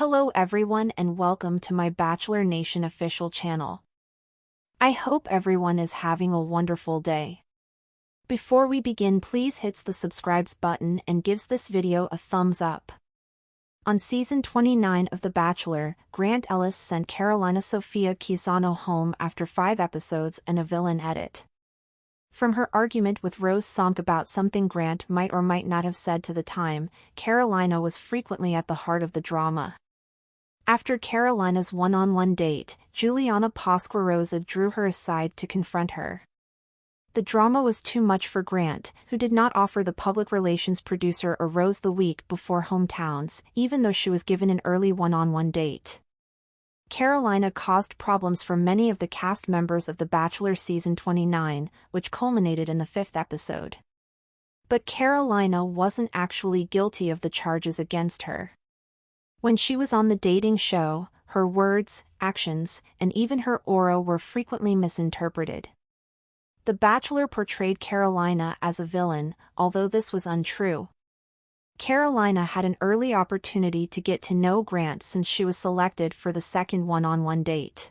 Hello everyone and welcome to my Bachelor Nation official channel. I hope everyone is having a wonderful day. Before we begin, please hit the subscribe button and gives this video a thumbs up. On season 29 of The Bachelor, Grant Ellis sent Carolina Sofia Quezano home after 5 episodes and a villain edit. From her argument with Rose Sonk about something Grant might or might not have said to the time, Carolina was frequently at the heart of the drama. After Carolina's one-on-one date, Juliana Pasquarosa drew her aside to confront her. The drama was too much for Grant, who did not offer the public relations producer a rose the week before hometowns, even though she was given an early one-on-one date. Carolina caused problems for many of the cast members of The Bachelor season 29, which culminated in the 5th episode. But Carolina wasn't actually guilty of the charges against her. When she was on the dating show, her words, actions, and even her aura were frequently misinterpreted. The Bachelor portrayed Carolina as a villain, although this was untrue. Carolina had an early opportunity to get to know Grant since she was selected for the second one-on-one date.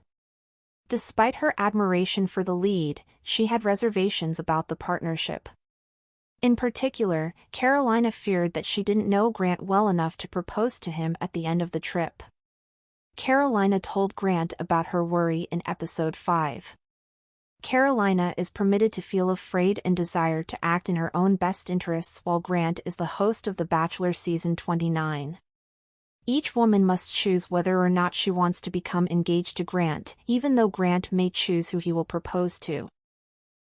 Despite her admiration for the lead, she had reservations about the partnership. In particular, Carolina feared that she didn't know Grant well enough to propose to him at the end of the trip. Carolina told Grant about her worry in episode 5. Carolina is permitted to feel afraid and desire to act in her own best interests while Grant is the host of The Bachelor season 29. Each woman must choose whether or not she wants to become engaged to Grant, even though Grant may choose who he will propose to.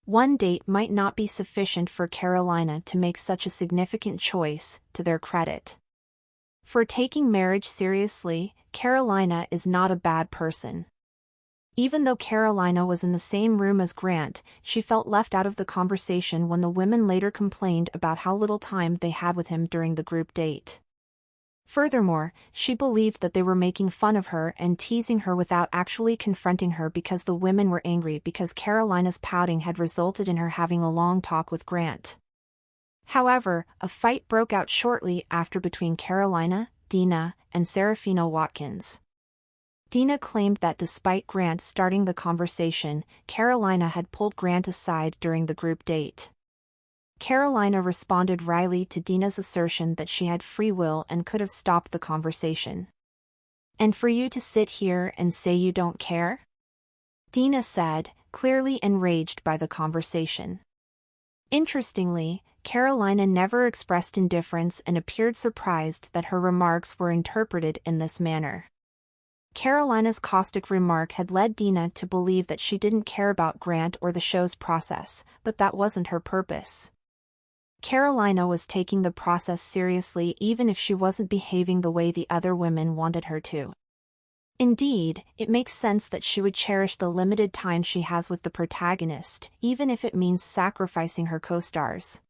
One date might not be sufficient for Carolina to make such a significant choice, to their credit. For taking marriage seriously, Carolina is not a bad person. Even though Carolina was in the same room as Grant, she felt left out of the conversation when the women later complained about how little time they had with him during the group date. Furthermore, she believed that they were making fun of her and teasing her without actually confronting her because the women were angry because Carolina's pouting had resulted in her having a long talk with Grant. However, a fight broke out shortly after between Carolina, Dina, and Serafino Watkins. Dina claimed that despite Grant starting the conversation, Carolina had pulled Grant aside during the group date. Carolina responded wryly to Dina's assertion that she had free will and could have stopped the conversation. "And for you to sit here and say you don't care?" Dina said, clearly enraged by the conversation. Interestingly, Carolina never expressed indifference and appeared surprised that her remarks were interpreted in this manner. Carolina's caustic remark had led Dina to believe that she didn't care about Grant or the show's process, but that wasn't her purpose. Carolina was taking the process seriously even if she wasn't behaving the way the other women wanted her to. Indeed, it makes sense that she would cherish the limited time she has with the protagonist, even if it means sacrificing her co-stars.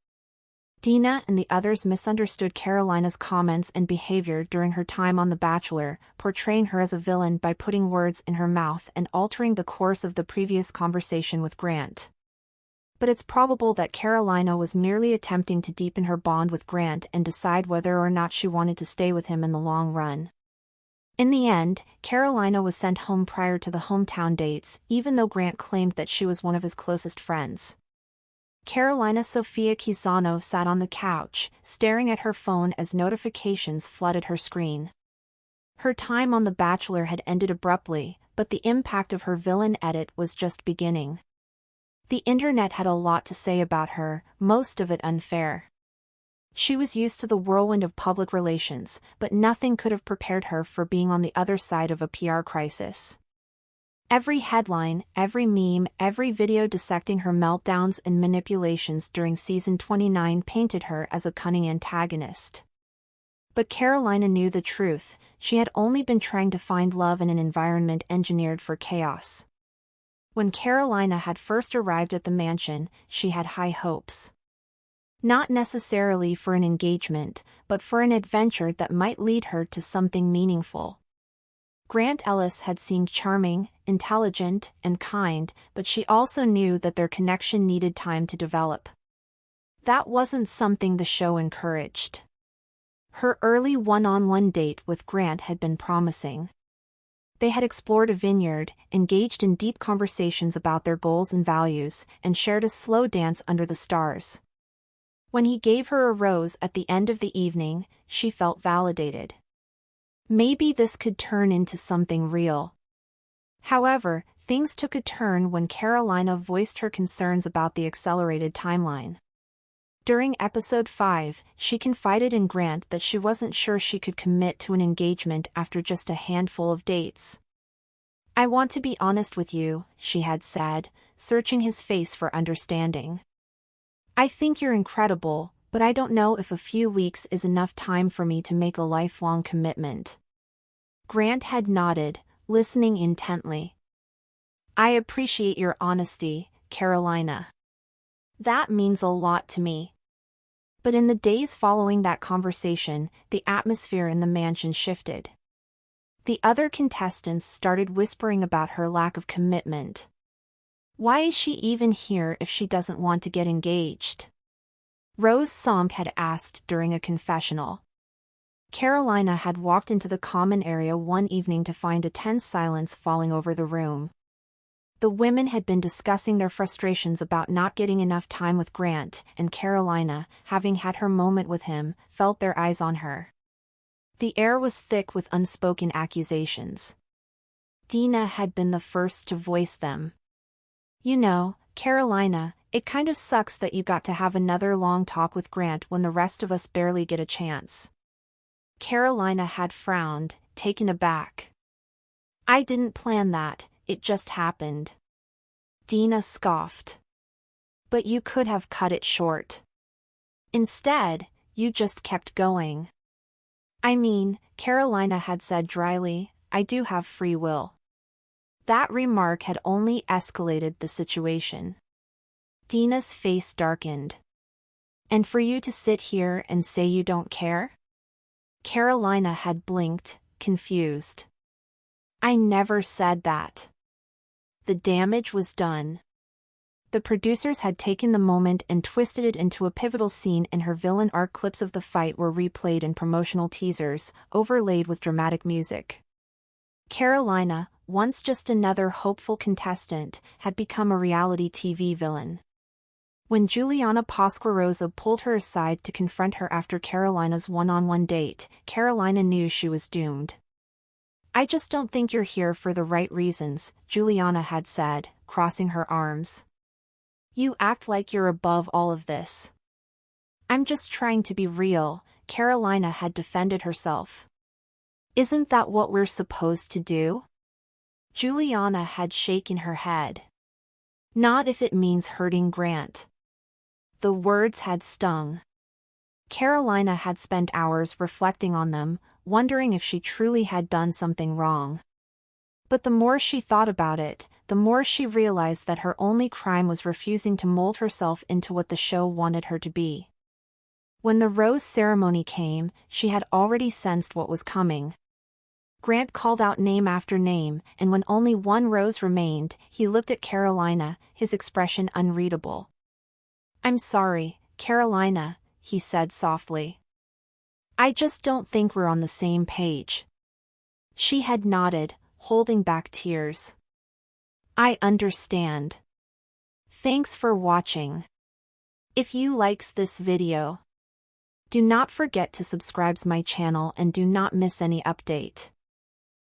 Dina and the others misunderstood Carolina's comments and behavior during her time on The Bachelor, portraying her as a villain by putting words in her mouth and altering the course of the previous conversation with Grant. But it's probable that Carolina was merely attempting to deepen her bond with Grant and decide whether or not she wanted to stay with him in the long run. In the end, Carolina was sent home prior to the hometown dates, even though Grant claimed that she was one of his closest friends. Carolina Sofia Quezano sat on the couch, staring at her phone as notifications flooded her screen. Her time on The Bachelor had ended abruptly, but the impact of her villain edit was just beginning. The internet had a lot to say about her, most of it unfair. She was used to the whirlwind of public relations, but nothing could have prepared her for being on the other side of a PR crisis. Every headline, every meme, every video dissecting her meltdowns and manipulations during season 29 painted her as a cunning antagonist. But Carolina knew the truth: she had only been trying to find love in an environment engineered for chaos. When Carolina had first arrived at the mansion, she had high hopes. Not necessarily for an engagement, but for an adventure that might lead her to something meaningful. Grant Ellis had seemed charming, intelligent, and kind, but she also knew that their connection needed time to develop. That wasn't something the show encouraged. Her early one-on-one date with Grant had been promising. They had explored a vineyard, engaged in deep conversations about their goals and values, and shared a slow dance under the stars. When he gave her a rose at the end of the evening, she felt validated. Maybe this could turn into something real. However, things took a turn when Carolina voiced her concerns about the accelerated timeline. During episode 5, she confided in Grant that she wasn't sure she could commit to an engagement after just a handful of dates. "I want to be honest with you," she had said, searching his face for understanding. "I think you're incredible, but I don't know if a few weeks is enough time for me to make a lifelong commitment." Grant had nodded, listening intently. "I appreciate your honesty, Carolina. That means a lot to me." But in the days following that conversation, the atmosphere in the mansion shifted. The other contestants started whispering about her lack of commitment. "Why is she even here if she doesn't want to get engaged?" Rose Somk had asked during a confessional. Carolina had walked into the common area one evening to find a tense silence falling over the room. The women had been discussing their frustrations about not getting enough time with Grant, and Carolina, having had her moment with him, felt their eyes on her. The air was thick with unspoken accusations. Dina had been the first to voice them. "You know, Carolina, it kind of sucks that you got to have another long talk with Grant when the rest of us barely get a chance." Carolina had frowned, taken aback. "I didn't plan that, it just happened." Dina scoffed. "But you could have cut it short. Instead, you just kept going." "I mean," Carolina had said dryly, "I do have free will." That remark had only escalated the situation. Dina's face darkened. "And for you to sit here and say you don't care?" Carolina had blinked, confused. "I never said that." The damage was done. The producers had taken the moment and twisted it into a pivotal scene, and her villain arc. Clips of the fight were replayed in promotional teasers, overlaid with dramatic music. Carolina, once just another hopeful contestant, had become a reality TV villain. When Juliana Pasquarosa pulled her aside to confront her after Carolina's one-on-one date, Carolina knew she was doomed. "I just don't think you're here for the right reasons," Juliana had said, crossing her arms. "You act like you're above all of this." "I'm just trying to be real," Carolina had defended herself. "Isn't that what we're supposed to do?" Juliana had shaken her head. "Not if it means hurting Grant." The words had stung. Carolina had spent hours reflecting on them, wondering if she truly had done something wrong. But the more she thought about it, the more she realized that her only crime was refusing to mold herself into what the show wanted her to be. When the rose ceremony came, she had already sensed what was coming. Grant called out name after name, and when only one rose remained, he looked at Carolina, his expression unreadable. "I'm sorry, Carolina," he said softly. "I just don't think we're on the same page." She had nodded, holding back tears. "I understand. Thanks for watching. If you likes this video, do not forget to subscribe my channel and do not miss any update.